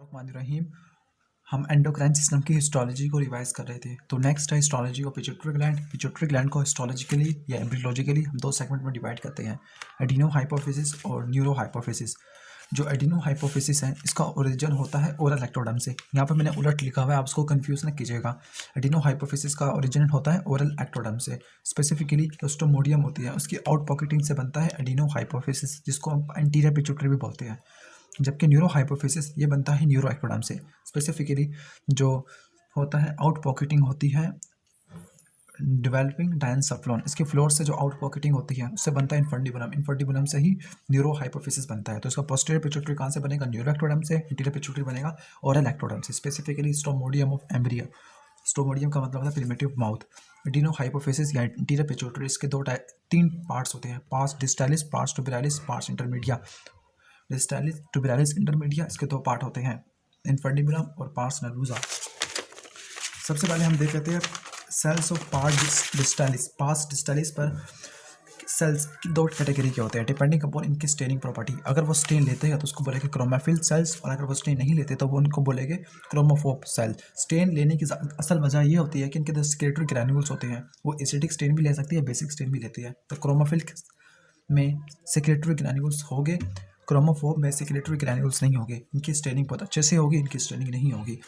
बिस्मिल्लाहिर्रहमानिर्रहीम। हम endocrine system की हिस्टोलॉजी को रिवाइज कर रहे थे। तो नेक्स्ट है histology of pituitary gland. Pituitary gland को हिस्टोलॉजिकली या एम्ब्रियोलॉजिकली हम दो सेगमेंट में डिवाइड करते हैं, एडिनो हाइपोफिसिस और न्यूरो हाइपोफिसिस। जो एडिनो हाइपोफिसिस है इसका ओरिजिन होता है ओरल एक्टोडर्म से। यहाँ पर मैंने उलट लिखा हुआ है, आप उसको कंफ्यूज न कीजिएगा। एडिनो हाइपोफिसिस का ओरिजिन होता है ओरल एक्टोडर्म से। स्पेसिफिकली क्लोस्ट्रोमोडियम होती है, उसकी आउट पॉकेटिंग से बनता है एडिनो हाइपोफिसिस, जिसको हम एंटीरियर पिट्यूटरी भी बोलते हैं। जबकि न्यूरो हाइपोफिसिस ये बनता है न्यूरो एक्टोडर्म से। स्पेसिफिकली जो होता है आउट पॉकेटिंग होती है डेवलपिंग डायंसफ्लोन, इसके फ्लोर से जो आउट पॉकेटिंग होती है उससे बनता है इन्फंडिबुलम। इन्फंडिबुलम से ही न्यूरो हाइपोफिसिस बनता है। तो इसका पोस्टीरियर पिट्यूटरी कहाँ से बनेगा? न्यूरो एक्टोडर्म से। इंटीरियर पिट्यूटरी बनेगा ओरल एक्टोडर्म से, specifically stomodeum of embryo. Stomodeum का मतलब होता है प्रिमिटिव माउथ। एडिनो हाइपोफिसिस या इंटीरियर पिट्यूटरी, इसके तीन पार्ट्स होते हैं, pars distalis, pars tuberalis, pars intermedia. Distalis tuberalis intermedia, इसके दो पार्ट होते हैं, इन्फंडिबुलम और पार्स नर्वोसा। सबसे पहले हम देख लेते हैं sales of parse distalis. Parse डिस्टालिस पर सेल्स की दो कैटेगरी के होते हैं डिपेंडिंग अपॉन इनकी स्टेनिंग प्रॉपर्टी। अगर वो स्टेन लेते हैं तो उसको बोलेंगे क्रोमाफिल सेल्स, और अगर वो स्टेन नहीं लेते तो वो उनको बोलेंगे क्रोमोफोब सेल। स्टेन लेने की असल वजह ये होती है कि इनके जो सेक्रेटरी ग्रैन्यूल्स होते हैं वो एसिडिक स्टेन भी ले सकती है, बेसिक स्टेन भी लेती है। तो क्रोमाफिल में सेक्रेटरी ग्रैन्यूल्स होंगे, क्रोमोफोब में सेक्रेटरी ग्रैन्यूल्स नहीं होंगे। इनकी स्टेनिंग बहुत अच्छे से होगी, इनकी स्टेनिंग नहीं होगी।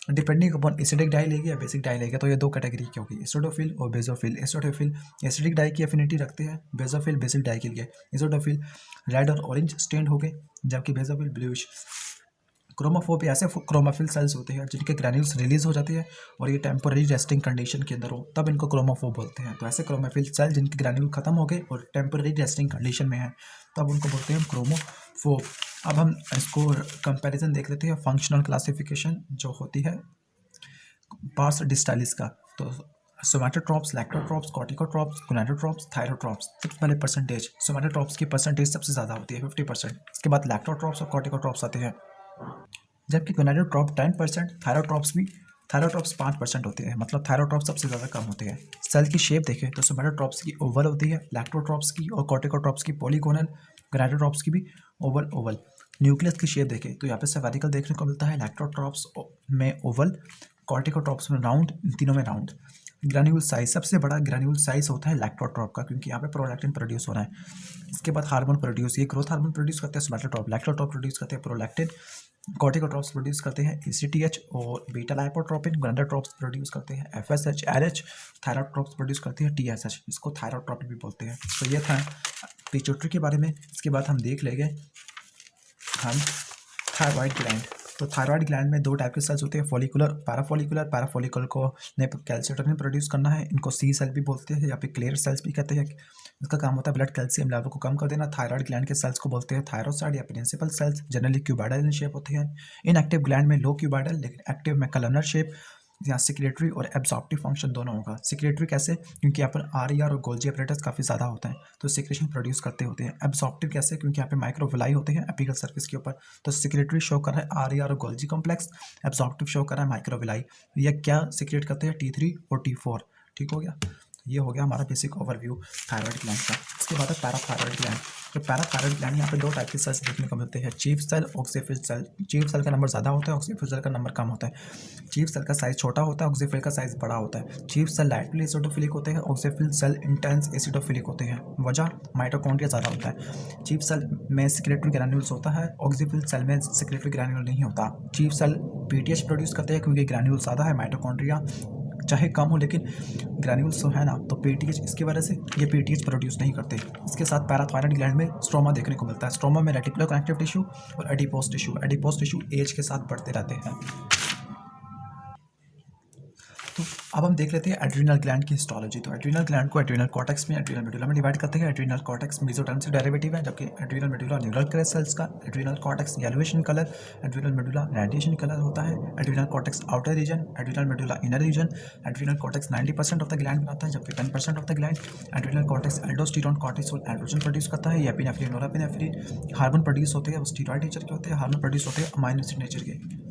डिपेंडिंग अपॉन एसिडिक डाई लेगी या बेसिक डाई लेगी। तो ये दो कैटेगरी की होगी, एसिडोफिल और बेसोफिल। एसिडोफिल एसिडिक डाई की एफिनिटी रखते हैं, बेसोफिल बेसिक डाई के लिए। एसिडोफिल रेड और ऑरेंज स्टेन्ड हो गए, जबकि बेसोफिल ब्लूइश। क्रोमोफोब ऐसे क्रोमाफिल सेल्स होते हैं जिनके ग्रैन्यूल्स रिलीज हो जाते हैं और ये टेम्पोररी रेस्टिंग कंडीशन के अंदर हो, तब इनको क्रोमोफोब बोलते हैं। तो ऐसे क्रोमाफिल सेल जिनके ग्रैन्यूल खत्म हो गए और टेम्पोररी रेस्टिंग कंडीशन में है, तब उनको बोलते हैं क्रोमोफोब। अब हम इसको कंपैरिजन देख लेते हैं फंक्शनल क्लासिफिकेशन जो होती है पार्स डिस्टालिस का। तो सोमैटोट्रॉप्स, लैक्टोट्रॉप्स, कॉर्टिकोट्रॉप्स, गोनाडोट्रॉप्स, थायरोट्रॉप्स। सबसे पहले परसेंटेज, सोमैटोट्रॉप्स की परसेंटेज सबसे ज़्यादा होती है 50%। इसके बाद लैक्टोट्रॉप्स और कॉर्टिकोट्रॉप्स आते हैं, जबकि गोनाडोट्रॉप 10%, थायरोट्रॉप्स 5% होते हैं। मतलब थायरोट्रॉप्स सबसे ज़्यादा कम होते हैं। सेल की शेप देखें तो सोमैटोट्रॉप्स की ओवल होती है, लैक्टोट्रॉप्स की और कॉर्टिकोट्रॉप्स की पॉलीगोनल, गोनाडोट्रॉप्स की भी ओवल। न्यूक्लियस की शेप देखें तो यहाँ पे सेफेरिकल देखने को मिलता है, लैक्टोट्रॉप्स में ओवल, कॉर्टिकोट्रॉप्स में राउंड, तीनों में राउंड। ग्रैन्यूल साइज, सबसे बड़ा ग्रैन्यूल साइज होता है लैक्टोट्रॉप का, क्योंकि यहाँ पे प्रोलैक्टिन प्रोड्यूस हो रहा है। इसके बाद हार्मोन प्रोड्यूस, ये ग्रोथ हार्मोन प्रोड्यूस करते हैं सोमैटोट्रॉप, लैक्टोट्रॉप प्रोड्यूस करते हैं प्रोलैक्टिन, कॉर्टिकोट्रॉप्स प्रोड्यूस करते हैं एसीटीएच और बीटा लाइपोट्रोपिन, गोनाडोट्रॉप्स प्रोड्यूस करते हैं एफएसएच, एलएच, थायरोट्रॉप्स प्रोड्यूस करते हैं टीएसएच, इसको थायरोट्रॉपिन भी बोलते हैं। तो ये था पिट्यूटरी के बारे में। इसके बाद हम देख लेंगे हम थायराइड ग्लैंड। तो थायराइड ग्लैंड में दो टाइप के सेल्स होते हैं, फॉलिकुलर, पैराफॉलिकुलर। पैराफॉलिकुलर को कैल्शियम प्रोड्यूस करना है, इनको सी सेल भी बोलते हैं या फिर क्लियर सेल्स भी कहते हैं। इसका काम होता है ब्लड कैल्शियम लेवल को कम कर देना। थायराइड ग्लैंड के सेल्स को बोलते हैं थायरोसाइड या principal cells, generally cuboidal in shape होते हैं। इनएक्टिव ग्लैंड में लो क्यूबाइडल, लेकिन एक्टिव में कलमनर शेप। यहाँ सिक्रेटरी और एब्जॉर्प्टिव फंक्शन दोनों होगा। सिक्रेटरी कैसे? क्योंकि यहाँ पर आरईआर और गोल्जी अपरेटस काफ़ी ज़्यादा होता है, तो सिक्रेशन प्रोड्यूस करते होते हैं। एब्जॉर्प्टिव कैसे? क्योंकि यहाँ पे माइक्रोविलाई होते हैं एपिकल सर्फेस के ऊपर, तो सिक्रेटरी शो कर रहा है आरईआर और गोल्जी कॉम्प्लेक्स, एब्जॉर्प्टिव शो कर रहा है माइक्रोविलाई। ये क्या सिक्रेट करते हैं? T3 और T4। ठीक हो गया, ये हो गया हमारा बेसिक ओवरव्यू थायराइड ग्लैंड का। इसके बाद है पैराथायराइड ग्लैंड। तो पैराथायराइड ग्लैंड यहाँ पे दो टाइप के सेल्स देखने को मिलते हैं, chief cell, oxyphil cell. Chief cell का नंबर ज़्यादा होता है, ऑक्सीफिल सेल का नंबर कम होता है। चीफ सेल का साइज छोटा होता है, ऑक्सीफिल का साइज बड़ा होता है। चीफ सेल लाइटली एसिडोफिलिक होते हैं, ऑक्सीफिल सेल इंटेंस एसिडोफिलिक होते हैं। वजह माइटोकॉन्ड्रिया ज़्यादा होता है। चीफ सेल में सिक्रेटरी ग्रैन्यूल्स होता है, ऑक्सीफिल सेल में सिक्रेटरी ग्रैन्यूल नहीं होता। चीफ सेल पीटीएच प्रोड्यूस करते हैं क्योंकि ग्रैन्यूल ज़्यादा है, माइटोकॉन्ड्रिया चाहे कम हो लेकिन ग्रैन्यूल्स तो है ना, तो पीटीएच इसकी वजह से ये पीटीएच प्रोड्यूस नहीं करते। इसके साथ पैराथायराइड ग्लैंड में स्ट्रोमा देखने को मिलता है। स्ट्रोमा में रेटिकुलर कनेक्टिव टिश्यू और adipose tissue. Adipose tissue age के साथ बढ़ते रहते हैं। तो अब हम देख लेते हैं एड्रीनल ग्लैंड की हिस्टोलॉजी। तो एड्रीनल ग्लैंड को एड्रीनल कॉर्टेक्स में, एड्रीनल मेडुला में डिवाइड करते हैं। एड्रीनल कॉर्टेक्स मेसोटर्म से डेरिवेटिव है, जबकि adrenal medulla neural crest cells का। Adrenal cortex yellowish in colour, adrenal medulla reddish in colour होता है। Adrenal cortex outer region, adrenal medulla inner region. Adrenal cortex 90% of the gland बनाता है, जबकि 10% of the gland. Adrenal cortex aldosterone, cortisol, androgen produce करता है। Epinephrine, norepinephrine hormone produce होते हैं, वो स्टेरॉइड नेचर के होते हैं। हार्मोन प्रोड्यूस होते हैं अमाइनो एसिड नेचर के।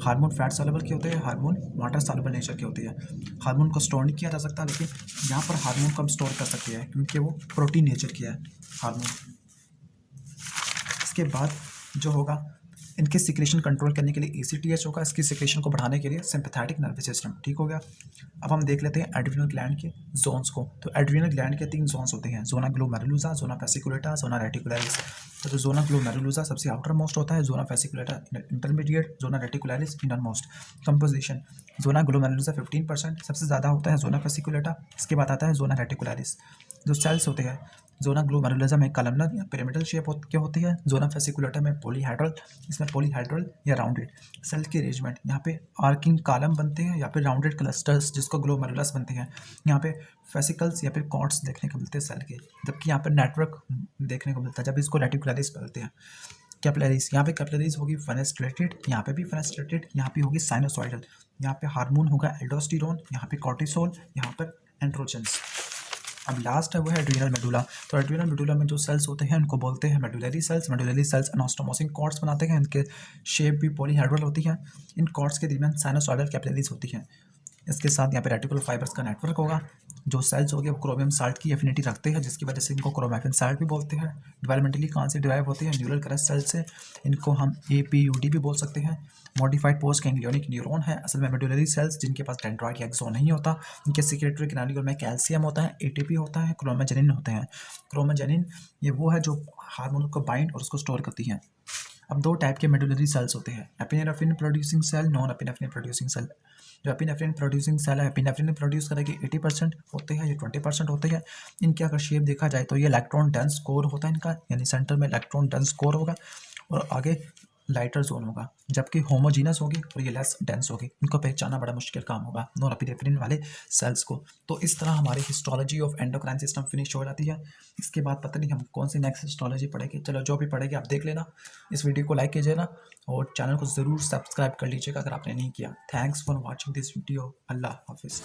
हार्मोन फैट सॉल्युबल के होते हैं, हार्मोन वाटर सॉल्युबल नेचर के होते हैं। हार्मोन को स्टोर नहीं किया जा सकता, लेकिन यहाँ पर हार्मोन को हम स्टोर कर सकते हैं क्योंकि वो प्रोटीन नेचर की है हार्मोन। इसके बाद जो होगा इनके सिक्रेशन कंट्रोल करने के लिए ACTH होगा, इसकी सिक्रेशन को बढ़ाने के लिए सिंपैथेटिक नर्वस सिस्टम। ठीक हो गया। अब हम देख लेते हैं एड्रिनल ग्लैंड के जोन्स को। तो एड्रिनल ग्लैंड के 3 जोन्स होते हैं, zona glomerulosa, zona fasciculata, zona reticularis. तो जोना ग्लोमेरुलोसा सबसे आउटर मोस्ट होता है, zona fasciculata intermediate, zona reticularis inner most. Composition, zona glomerulosa 15% सबसे ज़्यादा होता है, जोना फेसिकुलेटा, इसके बाद आता है जोना रेटिकुलरिस। जो सेल्स होते हैं, जोना ग्लोमेरुलोसा में कलमनर या पिरामिडल शेप के होती है, जोना फेसिकुलेटा में पॉलीहेड्रल, इसमें पॉलीहेड्रल या राउंडेड। सेल के अरेंजमेंट, यहाँ पे आर्किंग कॉलम बनते हैं या फिर राउंडेड क्लस्टर्स जिसको ग्लोमेरुलस बनते हैं। यहाँ पे फेसिकल्स या फिर कॉर्ड्स देखने को मिलते हैं सेल के, जबकि यहाँ पे नेटवर्क देखने को मिलता है जब इसको रेटिकुलरिस बोलते हैं। कैपिलरीज, यहाँ पे कैपिलरीज होगी फेनेस्ट्रेटेड, यहाँ पे भी फेनेस्ट्रेटेड, यहाँ पे होगी साइनोसॉइडल। यहाँ पे हार्मोन होगा एल्डोस्टेरोन, यहाँ पे कॉर्टिसोल, यहाँ पर एंड्रोजन्स। अब लास्ट है वो है एड्रिनल मेडुला। तो एड्रिनल मेडुला में जो सेल्स होते हैं उनको बोलते हैं medullary cells. Medullary cells anastomotic cords बनाते हैं, इनके शेप भी पॉलीहेड्रल होती है। इन कॉर्ड्स के दरमियान साइनोसॉइडल कैपिलरीज होती हैं। इसके साथ यहाँ पे रेटिकुलर फाइबर्स का नेटवर्क होगा। जो सेल्स हो गए वो क्रोमियम साल्ट की एफिनिटी रखते हैं, जिसकी वजह से इनको क्रोमैफिन साल्ट भी बोलते हैं। डेवलपमेंटली कहाँ से डिराइव होते हैं, न्यूरल क्रस्ट सेल से। इनको हम APUD भी बोल सकते हैं। मॉडिफाइड पोस्ट गैंग्लियोनिक न्यूरॉन है असल में मेडुलरी सेल्स, जिनके पास डेंड्राइट या एक्सोन नहीं होता। इनके सिक्रेटरी ग्रैन्युल में कैल्शियम होता है, ATP होता है, क्रोमेजेनिन होते हैं। क्रोमेजेनिन ये वो है जो हार्मोन को बाइंड और उसको स्टोर करती है। अब 2 टाइप के मेडुलरी सेल्स होते हैं, epinephrine producing cell, non epinephrine producing cell. जो एपिनेफ्रिन प्रोड्यूसिंग सेल है, एपिनेफ्रिन प्रोड्यूस करेगी 80% होते हैं, ये 20% होते हैं। इनके अगर शेप देखा जाए तो ये इलेक्ट्रॉन डेंस कोर होता है इनका, यानी सेंटर में इलेक्ट्रॉन डेंस कोर होगा और आगे लाइटर जोन होगा, जबकि होमोजीनस होगी और ये लेस डेंस होगी। इनको पहचानना बड़ा मुश्किल काम होगा नॉन एपिनेफ्रिन वाले सेल्स को। तो इस तरह हमारी histology of endocrine system finish हो जाती है। इसके बाद पता नहीं हम कौन सी नेक्स्ट हिस्टोलॉजी पढ़ेंगे, चलो जो भी पढ़ेंगे आप देख लेना। इस वीडियो को लाइक कीजिए ना और चैनल को ज़रूर सब्सक्राइब कर लीजिएगा अगर आपने नहीं किया। Thanks for watching this video. अल्लाह हाफिज़।